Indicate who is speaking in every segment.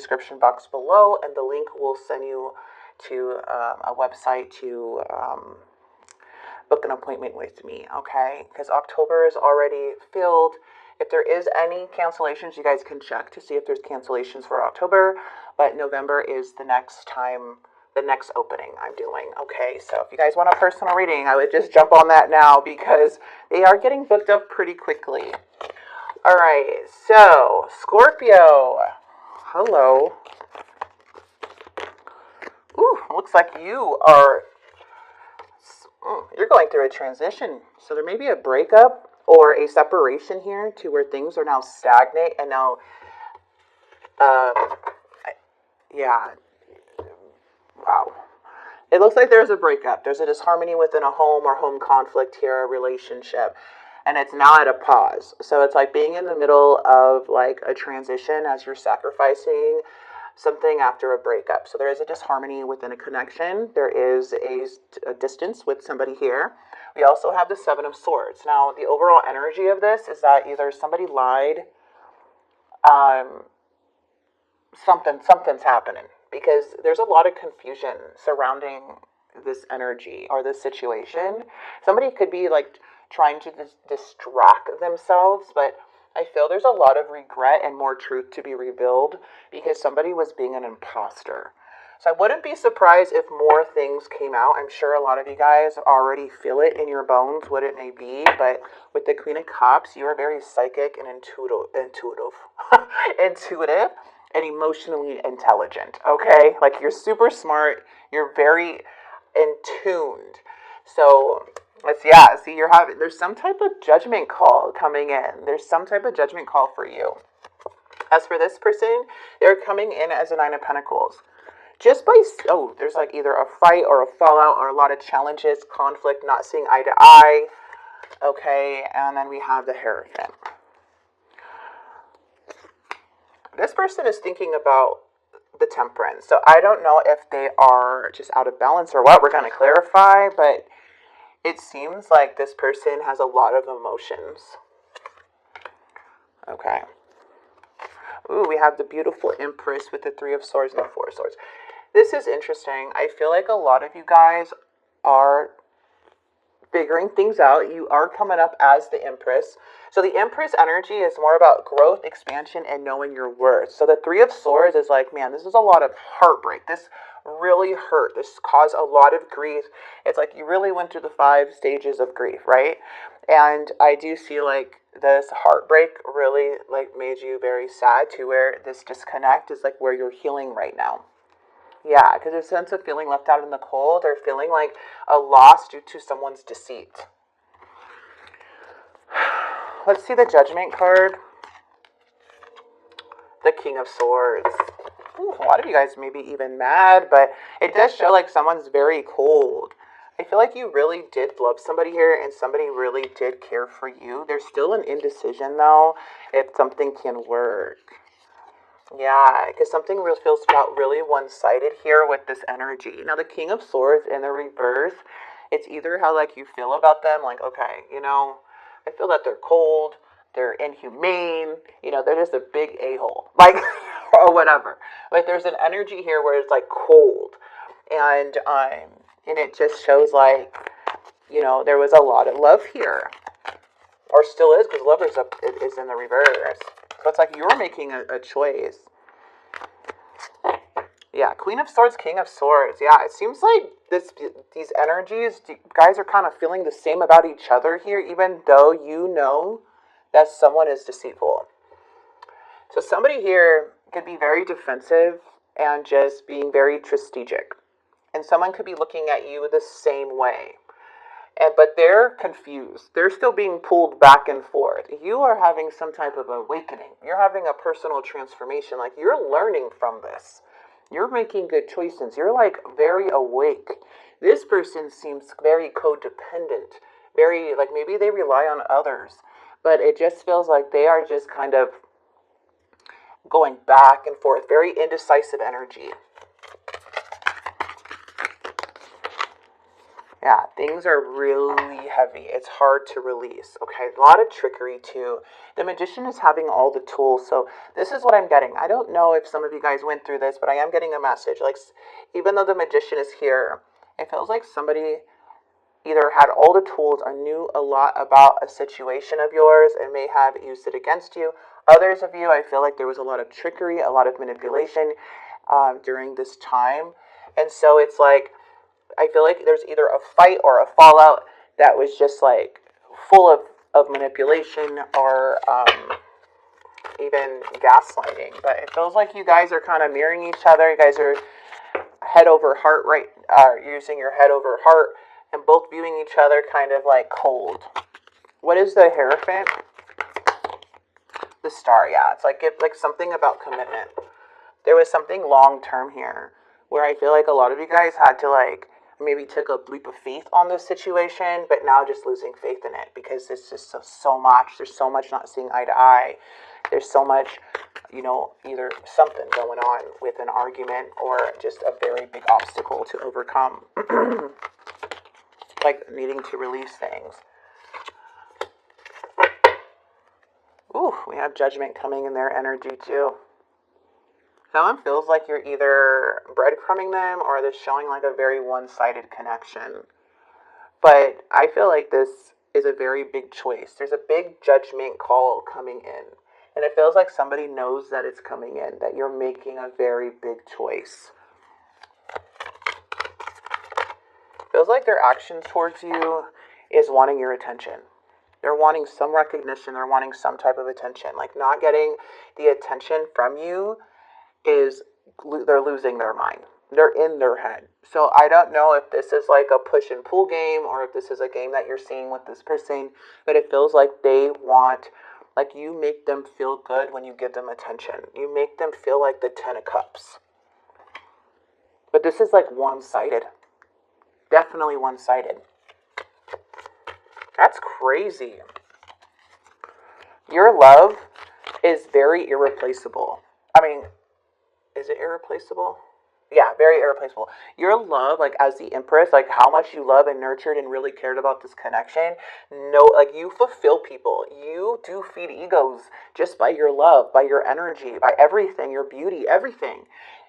Speaker 1: description box below, and the link will send you to a website to book an appointment with me, okay? Because October is already filled. If there is any cancellations, you guys can check to see if there's cancellations for October, but November is the next opening I'm doing, okay? So if you guys want a personal reading, I would just jump on that now because they are getting booked up pretty quickly. All right, so Scorpio, hello. Ooh, looks like you're going through a transition. So there may be a breakup or a separation here to where things are now stagnant and now, wow. It looks like there's a breakup. There's a disharmony within a home or home conflict here, a relationship. And it's now at a pause. So it's like being in the middle of like a transition as you're sacrificing something after a breakup. So there is a disharmony within a connection. There is a distance with somebody here. We also have the Seven of Swords. Now, the overall energy of this is that either somebody lied, something's happening, because there's a lot of confusion surrounding this energy or this situation. Somebody could be like trying to distract themselves, but I feel there's a lot of regret and more truth to be revealed because somebody was being an imposter. So I wouldn't be surprised if more things came out. I'm sure a lot of you guys already feel it in your bones, what it may be, but with the Queen of Cups, you are very psychic and intuitive and emotionally intelligent, okay? Like you're super smart, you're very in tuned. So there's some type of judgment call coming in. There's some type of judgment call for you. As for this person, they're coming in as a Nine of Pentacles. There's like either a fight or a fallout or a lot of challenges, conflict, not seeing eye to eye. Okay, and then we have the Hierophant. This person is thinking about the Temperance. So I don't know if they are just out of balance or what. We're going to clarify, but it seems like this person has a lot of emotions. Okay. Ooh, we have the beautiful Empress with the Three of Swords and the Four of Swords. This is interesting. I feel like a lot of you guys are figuring things out. You are coming up as the Empress. So the Empress energy is more about growth, expansion, and knowing your worth. So the Three of Swords is like, man, this is a lot of heartbreak. This really hurt. This caused a lot of grief. It's like you really went through the 5 stages of grief, right? And I do see like this heartbreak really like made you very sad to where this disconnect is like where you're healing right now. Yeah, because there's a sense of feeling left out in the cold or feeling like a loss due to someone's deceit. Let's see the Judgment card. The King of Swords. Ooh, a lot of you guys may be even mad, but it does show like someone's very cold. I feel like you really did love somebody here and somebody really did care for you. There's still an indecision though if something can work. Yeah, because something feels about really one-sided here with this energy. Now, the King of Swords in the reverse, it's either how, like, you feel about them, like, okay, I feel that they're cold, they're inhumane, they're just a big a-hole, like, or whatever. Like, there's an energy here where it's, like, cold, and it just shows, like, there was a lot of love here, or still is, because love is in the reverse. So it's like you're making a choice. Yeah, Queen of Swords, King of Swords. Yeah, it seems like these energies, you guys are kind of feeling the same about each other here, even though you know that someone is deceitful. So somebody here could be very defensive and just being very strategic. And someone could be looking at you the same way. But they're confused. They're still being pulled back and forth. You are having some type of awakening. You're having a personal transformation. Like you're learning from this. You're making good choices. You're like very awake. This person seems very codependent. Very like maybe they rely on others. But it just feels like they are just kind of going back and forth. Very indecisive energy. Yeah, things are really heavy. It's hard to release, okay? A lot of trickery, too. The Magician is having all the tools, so this is what I'm getting. I don't know if some of you guys went through this, but I am getting a message. Like, even though the Magician is here, it feels like somebody either had all the tools or knew a lot about a situation of yours and may have used it against you. Others of you, I feel like there was a lot of trickery, a lot of manipulation during this time. And so it's like, I feel like there's either a fight or a fallout that was just like full of manipulation or even gaslighting. But it feels like you guys are kind of mirroring each other. You guys are head over heart, right? Using your head over heart and both viewing each other kind of like cold. What is the Hierophant? The Star, yeah. It's like something about commitment. There was something long term here where I feel like a lot of you guys had to like maybe took a leap of faith on this situation, but now just losing faith in it because it's just so much. There's so much not seeing eye to eye. There's so much, either something going on with an argument or just a very big obstacle to overcome. Like needing to release things. Ooh, we have Judgment coming in their energy too. Someone feels like you're either breadcrumbing them or they're showing like a very one-sided connection. But I feel like this is a very big choice. There's a big judgment call coming in. And it feels like somebody knows that it's coming in, that you're making a very big choice. Feels like their action towards you is wanting your attention. They're wanting some recognition. They're wanting some type of attention. Like not getting the attention from you is they're losing their mind. They're in their head. So I don't know if this is like a push and pull game or if this is a game that you're seeing with this person, but it feels like they want, like you make them feel good when you give them attention. You make them feel like the 10 of Cups. But this is like one-sided. Definitely one-sided. That's crazy. Your love is very irreplaceable. I mean, is it irreplaceable? Yeah, very irreplaceable. Your love, like as the Empress, like how much you love and nurtured and really cared about this connection. No, like you fulfill people. You do feed egos just by your love, by your energy, by everything, your beauty, everything,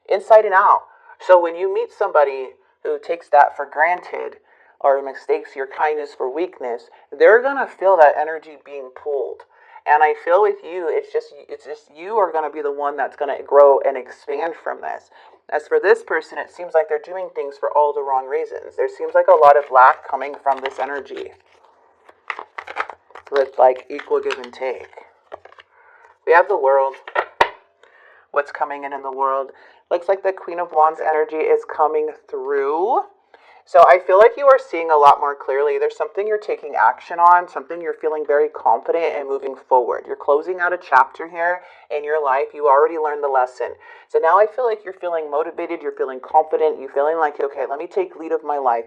Speaker 1: inside and out. So when you meet somebody who takes that for granted or mistakes your kindness for weakness, they're going to feel that energy being pulled. And I feel with you, it's just you are going to be the one that's going to grow and expand from this. As for this person, it seems like they're doing things for all the wrong reasons. There seems like a lot of lack coming from this energy with like equal give and take. We have the World. What's coming in the world? Looks like the Queen of Wands energy is coming through. So I feel like you are seeing a lot more clearly. There's something you're taking action on, something you're feeling very confident and moving forward. You're closing out a chapter here in your life. You already learned the lesson. So now I feel like you're feeling motivated, you're feeling confident, you're feeling like, okay, let me take lead of my life.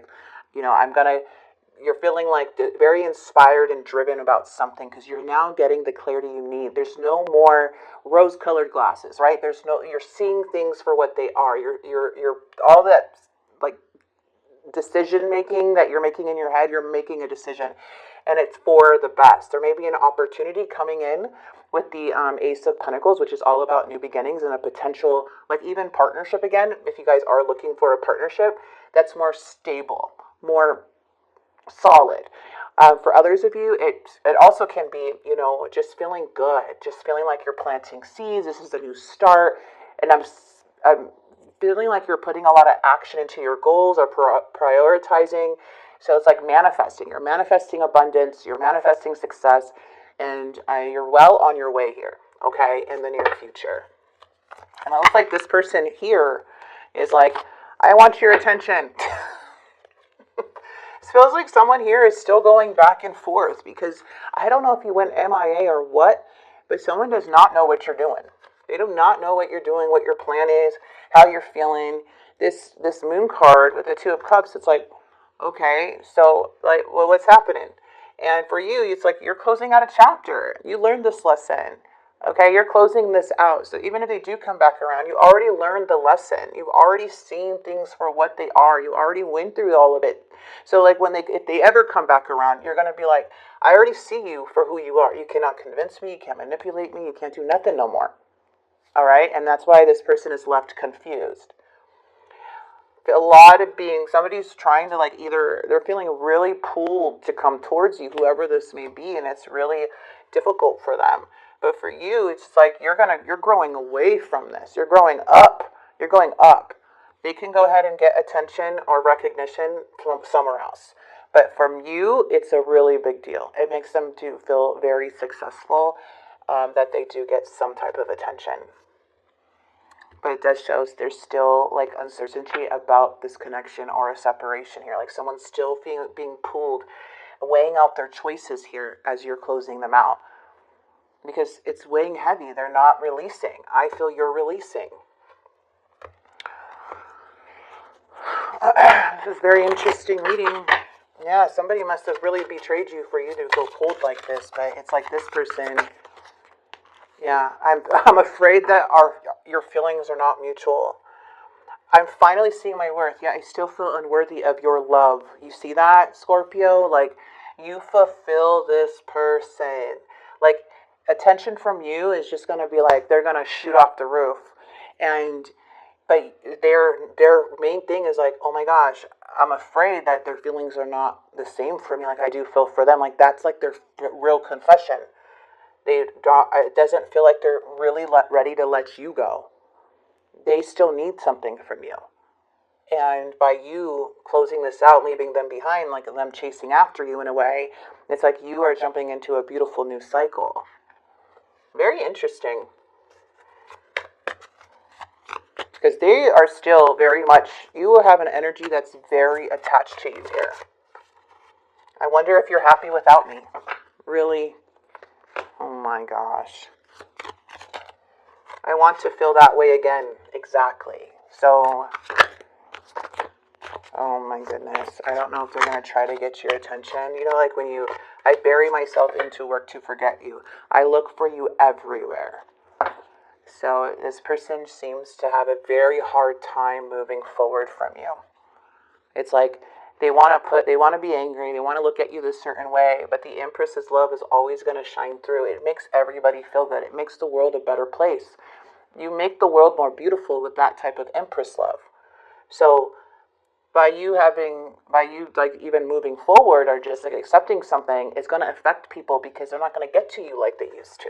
Speaker 1: You're feeling like very inspired and driven about something because you're now getting the clarity you need. There's no more rose-colored glasses, right? You're seeing things for what they are. You're all that like decision making that you're making in your head, you're making a decision and it's for the best. There may be an opportunity coming in with the Ace of Pentacles, which is all about new beginnings and a potential, like even partnership again, if you guys are looking for a partnership that's more stable, more solid. For others of you, it also can be, just feeling good, just feeling like you're planting seeds. This is a new start, and I'm feeling like you're putting a lot of action into your goals or prioritizing. So it's like manifesting. You're manifesting abundance. You're manifesting success, and you're well on your way here. Okay, in the near future. And it looks like this person here is like, I want your attention. It feels like someone here is still going back and forth because I don't know if you went MIA or what, but someone does not know what you're doing. They do not know what you're doing, what your plan is, how you're feeling. This Moon card with the Two of Cups, it's like, okay, so like, well, what's happening? And for you, it's like you're closing out a chapter. You learned this lesson. Okay, you're closing this out. So even if they do come back around, you already learned the lesson. You've already seen things for what they are. You already went through all of it. So like if they ever come back around, you're gonna be like, I already see you for who you are. You cannot convince me. You can't manipulate me. You can't do nothing no more. All right, and that's why this person is left confused. A lot of somebody's trying to like either they're feeling really pulled to come towards you, whoever this may be, and it's really difficult for them. But for you, it's like you're growing away from this. You're growing up. You're going up. They can go ahead and get attention or recognition from somewhere else. But from you, it's a really big deal. It makes them feel very successful, that they do get some type of attention. But it does show there's still like uncertainty about this connection or a separation here. Like someone's still being pulled, weighing out their choices here as you're closing them out. Because it's weighing heavy. They're not releasing. I feel you're releasing. This is very interesting reading. Yeah, somebody must have really betrayed you for you to go cold like this. But it's like this person... Yeah, I'm afraid that your feelings are not mutual. I'm finally seeing my worth. Yeah, I still feel unworthy of your love. You see that, Scorpio? Like, you fulfill this person. Like, attention from you is just going to be like, they're going to shoot off the roof. But their main thing is like, oh my gosh, I'm afraid that their feelings are not the same for me like I do feel for them. Like, that's like their real confession. It doesn't feel like they're really ready to let you go. They still need something from you. And by you closing this out, leaving them behind, like them chasing after you in a way, it's like you are jumping into a beautiful new cycle. Very interesting. Because they are still very much, you have an energy that's very attached to you here. I wonder if you're happy without me. Really? Oh my gosh. I want to feel that way again. Exactly. So, oh my goodness. I don't know if they're going to try to get your attention. You know, like when I bury myself into work to forget you. I look for you everywhere. So this person seems to have a very hard time moving forward from you. It's like they want to be angry, they want to look at you this certain way, but the Empress's love is always going to shine through. It makes everybody feel good. It makes the world a better place. You make the world more beautiful with that type of Empress love. So by you like even moving forward or just like accepting something, it's going to affect people because they're not going to get to you like they used to.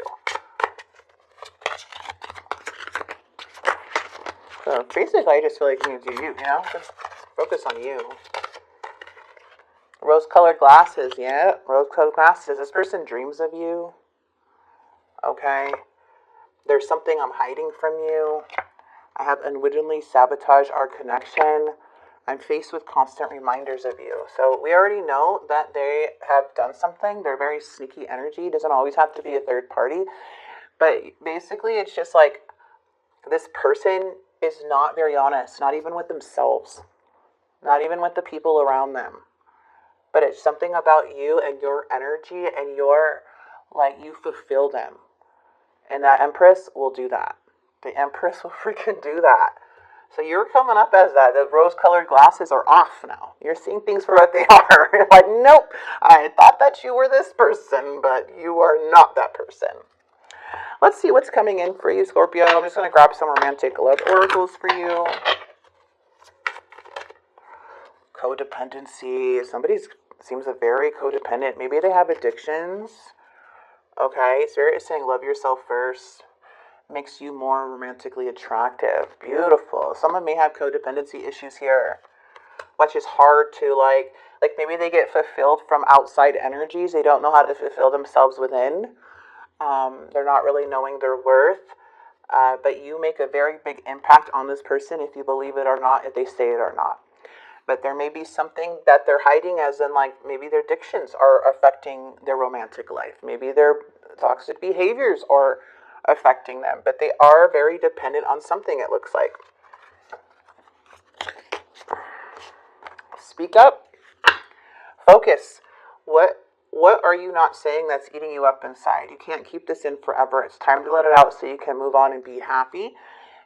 Speaker 1: So basically, I just feel like you need to do you, just focus on you. Rose-colored glasses, yeah, rose-colored glasses. This person dreams of you, okay? There's something I'm hiding from you. I have unwittingly sabotaged our connection. I'm faced with constant reminders of you. So we already know that they have done something. They're very sneaky energy. It doesn't always have to be a third party. But basically, it's just like this person is not very honest, not even with themselves, not even with the people around them. But it's something about you and your energy and you fulfill them. And that Empress will do that. The Empress will freaking do that. So you're coming up as that. The rose-colored glasses are off now. You're seeing things for what they are. You're like, nope, I thought that you were this person, but you are not that person. Let's see what's coming in for you, Scorpio. I'm just going to grab some romantic love oracles for you. Codependency. Somebody seems very codependent. Maybe they have addictions. Okay, Spirit is saying love yourself first. Makes you more romantically attractive. Beautiful. Someone may have codependency issues here, which is hard to like maybe they get fulfilled from outside energies. They don't know how to fulfill themselves within. They're not really knowing their worth. But you make a very big impact on this person if you believe it or not, if they say it or not. But there may be something that they're hiding, as in like maybe their addictions are affecting their romantic life. Maybe their toxic behaviors are affecting them. But they are very dependent on something, it looks like. Speak up. Focus. What What are you not saying that's eating you up inside? You can't keep this in forever. It's time to let it out so you can move on and be happy.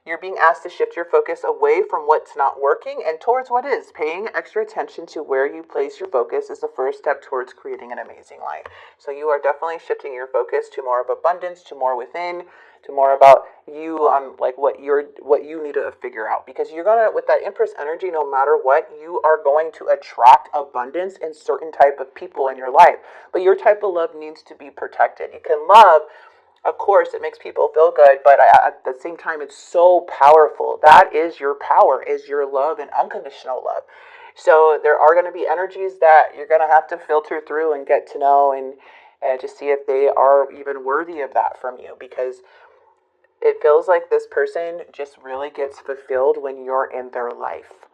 Speaker 1: You're being asked to shift your focus away from what's not working and towards what is. Paying extra attention to where you place your focus is the first step towards creating an amazing life. So you are definitely shifting your focus to more of abundance, to more within, to more about you on like what you need to figure out, because you're gonna, with that Empress energy, no matter what, you are going to attract abundance in certain type of people in your life. But your type of love needs to be protected. You can love, of course, it makes people feel good, but at the same time, it's so powerful. That is your power, is your love and unconditional love. So there are going to be energies that you're going to have to filter through and get to know, and to see if they are even worthy of that from you, because it feels like this person just really gets fulfilled when you're in their life.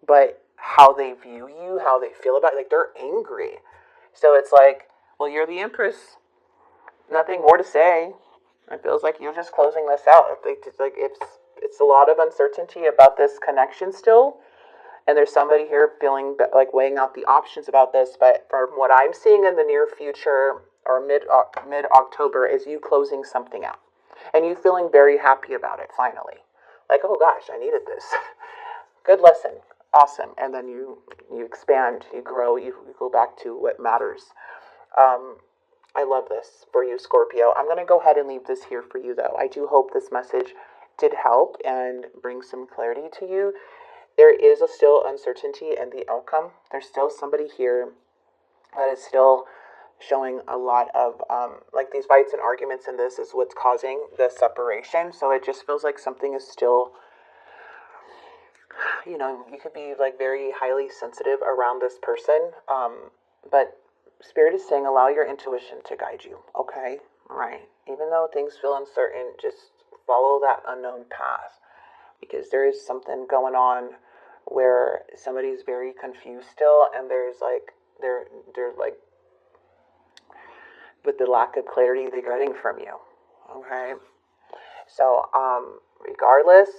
Speaker 1: But how they view you, how they feel about it, like they're angry. So it's like, well, you're the Empress. Nothing more to say. It feels like you're just closing this out. It's a lot of uncertainty about this connection still, and there's somebody here feeling like weighing out the options about this. But from what I'm seeing in the near future or mid October, is you closing something out, and you feeling very happy about it finally. Like, oh gosh, I needed this. Good lesson, awesome. And then you expand, you grow, you go back to what matters. I love this for you, Scorpio. I'm going to go ahead and leave this here for you, though. I do hope this message did help and bring some clarity to you. There is still uncertainty in the outcome. There's still somebody here that is still showing a lot of, like these fights and arguments, and this is what's causing the separation. So it just feels like something is still, you could be like very highly sensitive around this person, but Spirit is saying allow your intuition to guide you, okay? All right. Even though things feel uncertain, just follow that unknown path, because there is something going on where somebody's very confused still, and there's like, they're like, with the lack of clarity they're getting from you, okay? So, regardless...